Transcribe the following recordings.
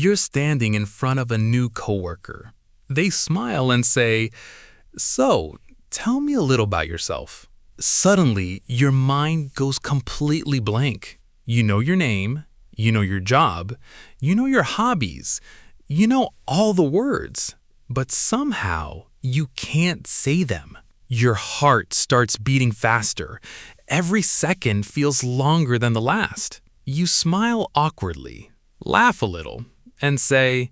You're standing in front of a new coworker. They smile and say, "So, tell me a little about yourself." Suddenly, your mind goes completely blank. You know your name, you know your job, you know your hobbies, you know all the words, but somehow you can't say them. Your heart starts beating faster. Every second feels longer than the last. You smile awkwardly, laugh a little, and say,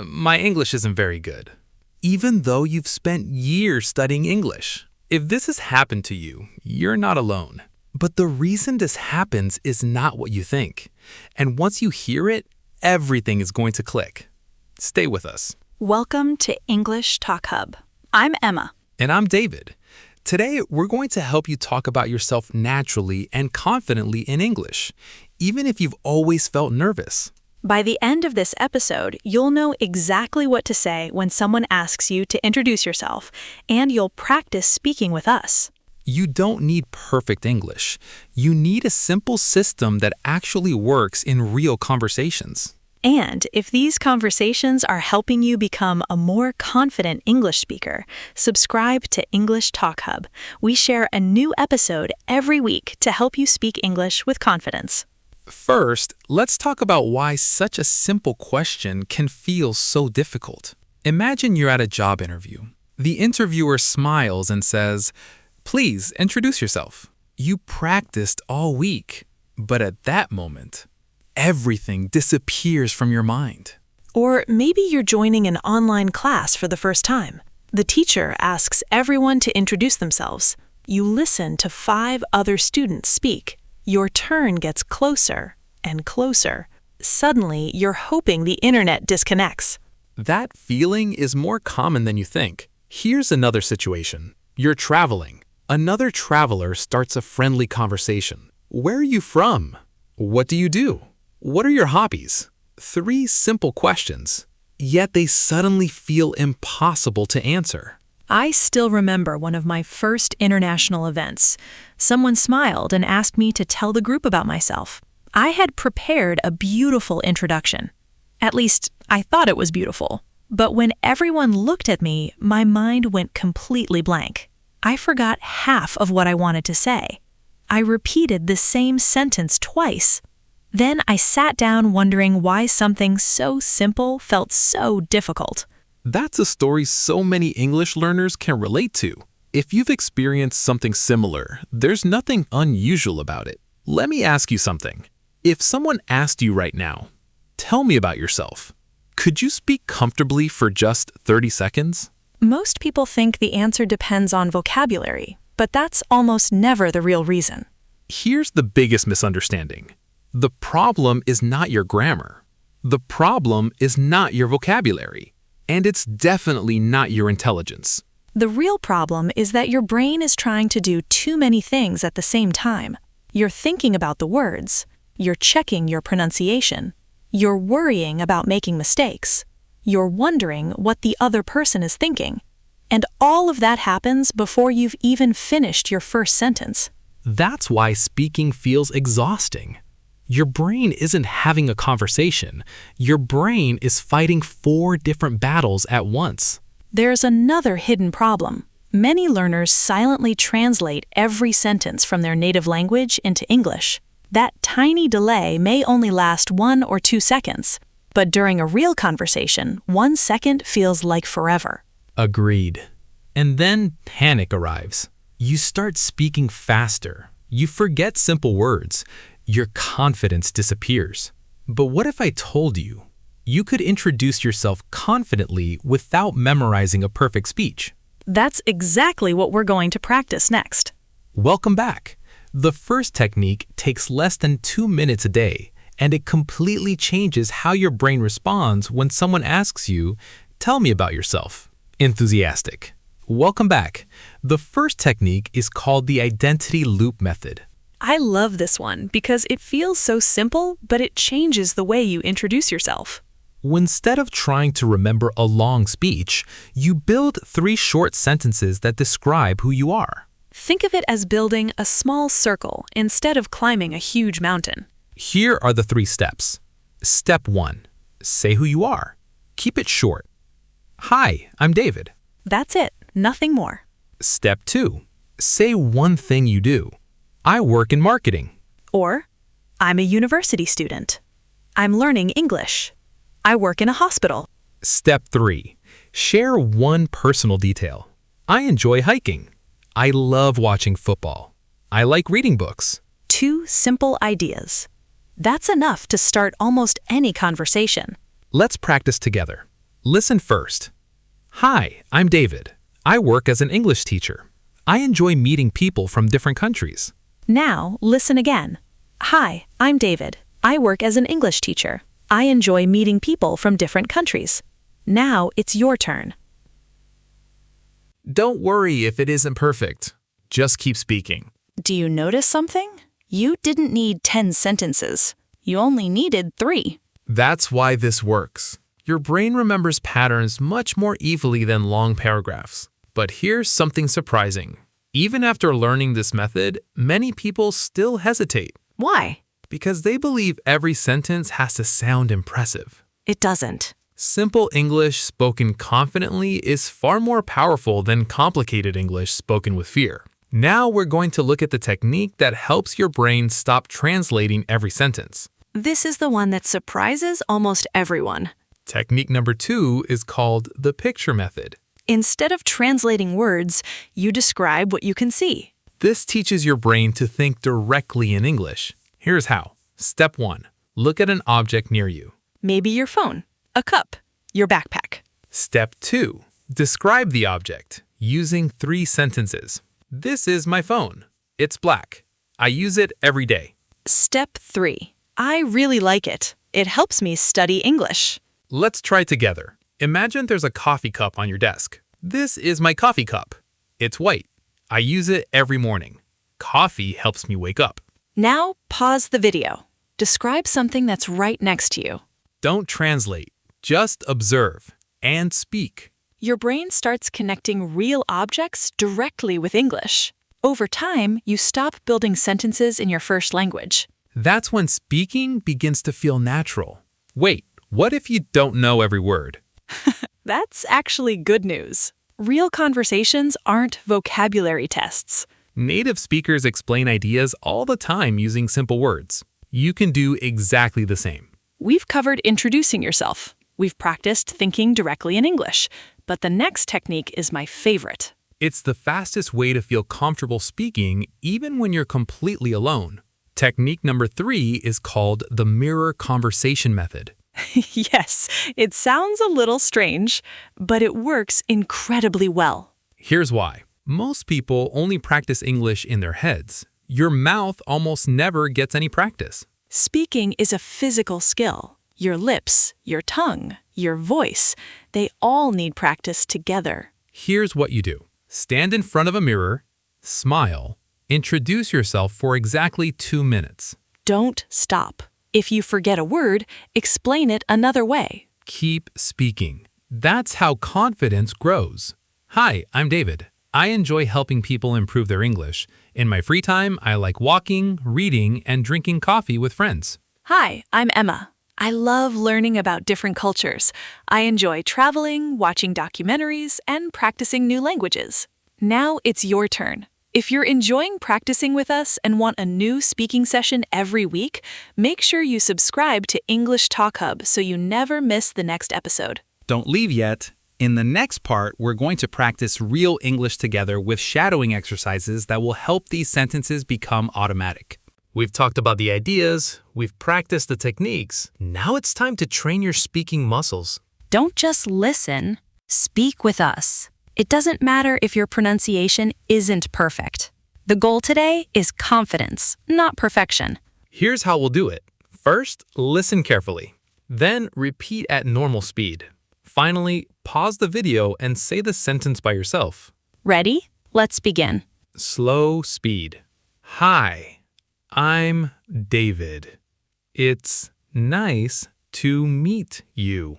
"My English isn't very good," even though you've spent years studying English. If this has happened to you, you're not alone. But the reason this happens is not what you think. And once you hear it, everything is going to click. Stay with us. Welcome to English TalkHub. I'm Emma. And I'm David. Today, we're going to help you talk about yourself naturally and confidently in English, even if you've always felt nervous. By the end of this episode, you'll know exactly what to say when someone asks you to introduce yourself, and you'll practice speaking with us. You don't need perfect English. You need a simple system that actually works in real conversations. And if these conversations are helping you become a more confident English speaker, subscribe to English TalkHub. We share a new episode every week to help you speak English with confidence. First, let's talk about why such a simple question can feel so difficult. Imagine you're at a job interview. The interviewer smiles and says, "Please introduce yourself." You practiced all week, but at that moment, everything disappears from your mind. Or maybe you're joining an online class for the first time. The teacher asks everyone to introduce themselves. You listen to 5 other students speak. Your turn gets closer and closer. Suddenly, you're hoping the internet disconnects. That feeling is more common than you think. Here's another situation. You're traveling. Another traveler starts a friendly conversation. "Where are you from? What do you do? What are your hobbies?" 3 simple questions, yet they suddenly feel impossible to answer. I still remember one of my first international events. Someone smiled and asked me to tell the group about myself. I had prepared a beautiful introduction. At least, I thought it was beautiful. But when everyone looked at me, my mind went completely blank. I forgot half of what I wanted to say. I repeated the same sentence twice. Then I sat down wondering why something so simple felt so difficult. That's a story so many English learners can relate to. If you've experienced something similar, there's nothing unusual about it. Let me ask you something. If someone asked you right now, "Tell me about yourself," could you speak comfortably for just 30 seconds? Most people think the answer depends on vocabulary, but that's almost never the real reason. Here's the biggest misunderstanding. The problem is not your grammar. The problem is not your vocabulary. And it's definitely not your intelligence. The real problem is that your brain is trying to do too many things at the same time. You're thinking about the words. You're checking your pronunciation. You're worrying about making mistakes. You're wondering what the other person is thinking. And all of that happens before you've even finished your first sentence. That's why speaking feels exhausting. Your brain isn't having a conversation. Your brain is fighting 4 different battles at once. There's another hidden problem. Many learners silently translate every sentence from their native language into English. That tiny delay may only last 1 or 2 seconds, but during a real conversation, 1 second feels like forever. Agreed. And then panic arrives. You start speaking faster. You forget simple words. Your confidence disappears. But what if I told you you could introduce yourself confidently without memorizing a perfect speech? That's exactly what we're going to practice next. Welcome back. The first technique takes less than 2 minutes a day, and it completely changes how your brain responds when someone asks you, "Tell me about yourself." Enthusiastic. Welcome back. The first technique is called the identity loop method. I love this one because it feels so simple, but it changes the way you introduce yourself. Instead of trying to remember a long speech, you build 3 short sentences that describe who you are. Think of it as building a small circle instead of climbing a huge mountain. Here are the 3 steps. Step 1. Say who you are. Keep it short. Hi, I'm David. That's it, nothing more. Step 2. Say one thing you do. I work in marketing. Or, I'm a university student. I'm learning English. I work in a hospital. Step 3. Share one personal detail. I enjoy hiking. I love watching football. I like reading books. 2 simple ideas. That's enough to start almost any conversation. Let's practice together. Listen first. Hi, I'm David. I work as an English teacher. I enjoy meeting people from different countries. Now, listen again. Hi, I'm David. I work as an English teacher. I enjoy meeting people from different countries. Now it's your turn. Don't worry if it isn't perfect. Just keep speaking. Do you notice something? You didn't need 10 sentences. You only needed 3. That's why this works. Your brain remembers patterns much more easily than long paragraphs. But here's something surprising. Even after learning this method, many people still hesitate. Why? Because they believe every sentence has to sound impressive. It doesn't. Simple English spoken confidently is far more powerful than complicated English spoken with fear. Now we're going to look at the technique that helps your brain stop translating every sentence. This is the one that surprises almost everyone. Technique number 2 is called the picture method. Instead of translating words, you describe what you can see. This teaches your brain to think directly in English. Here's how. Step 1. Look at an object near you. Maybe your phone, a cup, your backpack. Step 2. Describe the object using 3 sentences. This is my phone. It's black. I use it every day. Step 3. I really like it. It helps me study English. Let's try together. Imagine there's a coffee cup on your desk. This is my coffee cup. It's white. I use it every morning. Coffee helps me wake up. Now, pause the video. Describe something that's right next to you. Don't translate. Just observe and speak. Your brain starts connecting real objects directly with English. Over time, you stop building sentences in your first language. That's when speaking begins to feel natural. Wait, what if you don't know every word? That's actually good news. Real conversations aren't vocabulary tests. Native speakers explain ideas all the time using simple words. You can do exactly the same. We've covered introducing yourself. We've practiced thinking directly in English. But the next technique is my favorite. It's the fastest way to feel comfortable speaking even when you're completely alone. Technique number 3 is called the mirror conversation method. Yes, it sounds a little strange, but it works incredibly well. Here's why. Most people only practice English in their heads. Your mouth almost never gets any practice. Speaking is a physical skill. Your lips, your tongue, your voice, they all need practice together. Here's what you do. Stand in front of a mirror, smile, introduce yourself for exactly 2 minutes. Don't stop. If you forget a word, explain it another way. Keep speaking. That's how confidence grows. Hi, I'm David. I enjoy helping people improve their English. In my free time, I like walking, reading, and drinking coffee with friends. Hi, I'm Emma. I love learning about different cultures. I enjoy traveling, watching documentaries, and practicing new languages. Now it's your turn. If you're enjoying practicing with us and want a new speaking session every week, make sure you subscribe to English TalkHub so you never miss the next episode. Don't leave yet. In the next part, we're going to practice real English together with shadowing exercises that will help these sentences become automatic. We've talked about the ideas, we've practiced the techniques. Now it's time to train your speaking muscles. Don't just listen, speak with us. It doesn't matter if your pronunciation isn't perfect. The goal today is confidence, not perfection. Here's how we'll do it. First, listen carefully. Then, repeat at normal speed. Finally, pause the video and say the sentence by yourself. Ready? Let's begin. Slow speed. Hi, I'm David. It's nice to meet you.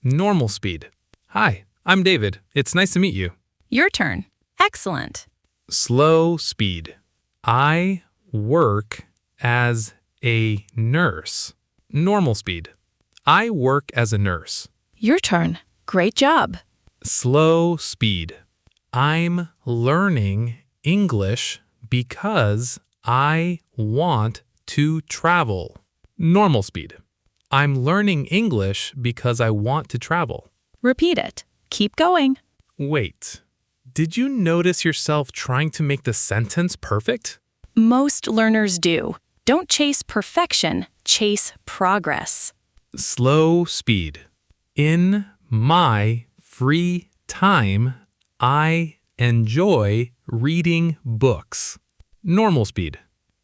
Normal speed. Hi, I'm David. It's nice to meet you. Your turn. Excellent. Slow speed. I work as a nurse. Normal speed. I work as a nurse. Your turn. Great job. Slow speed. I'm learning English because I want to travel. Normal speed. I'm learning English because I want to travel. Repeat it. Keep going. Wait, did you notice yourself trying to make the sentence perfect? Most learners do. Don't chase perfection, chase progress. Slow speed. In my free time, I enjoy reading books. Normal speed.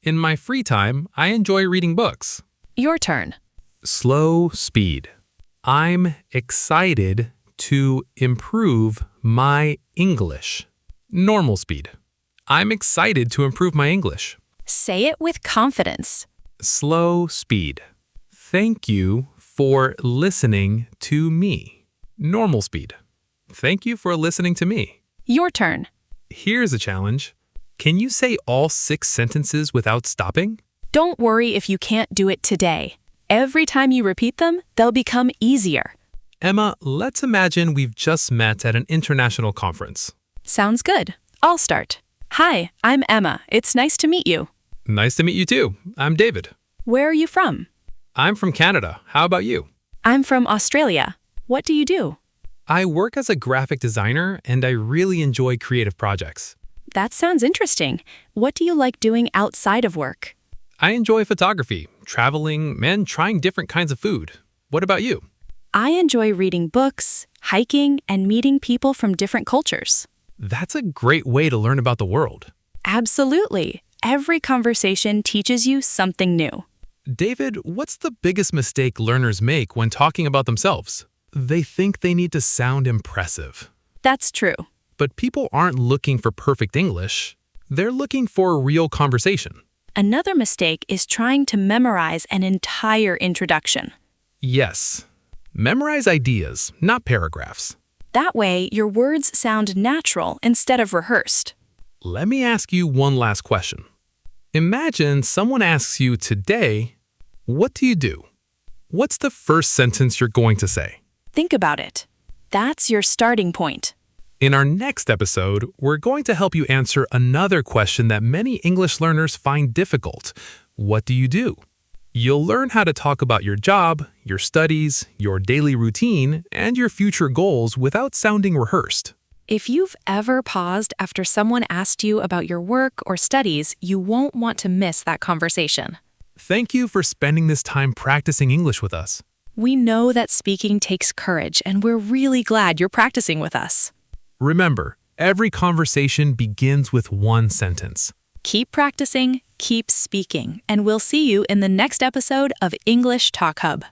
In my free time, I enjoy reading books. Your turn. Slow speed. I'm excited to improve my English. Normal speed. I'm excited to improve my English. Say it with confidence. Slow speed. Thank you for listening to me. Normal speed. Thank you for listening to me. Your turn. Here's a challenge. Can you say all 6 sentences without stopping? Don't worry if you can't do it today. Every time you repeat them, they'll become easier. Emma, let's imagine we've just met at an international conference. Sounds good. I'll start. Hi, I'm Emma. It's nice to meet you. Nice to meet you too. I'm David. Where are you from? I'm from Canada. How about you? I'm from Australia. What do you do? I work as a graphic designer and I really enjoy creative projects. That sounds interesting. What do you like doing outside of work? I enjoy photography, traveling, and trying different kinds of food. What about you? I enjoy reading books, hiking, and meeting people from different cultures. That's a great way to learn about the world. Absolutely. Every conversation teaches you something new. David, what's the biggest mistake learners make when talking about themselves? They think they need to sound impressive. That's true. But people aren't looking for perfect English. They're looking for a real conversation. Another mistake is trying to memorize an entire introduction. Yes. Memorize ideas, not paragraphs. That way, your words sound natural instead of rehearsed. Let me ask you one last question. Imagine someone asks you today, what do you do? What's the first sentence you're going to say? Think about it. That's your starting point. In our next episode, we're going to help you answer another question that many English learners find difficult. What do you do? You'll learn how to talk about your job, your studies, your daily routine, and your future goals without sounding rehearsed. If you've ever paused after someone asked you about your work or studies, you won't want to miss that conversation. Thank you for spending this time practicing English with us. We know that speaking takes courage, and we're really glad you're practicing with us. Remember, every conversation begins with one sentence. Keep practicing, keep speaking, and we'll see you in the next episode of English TalkHub.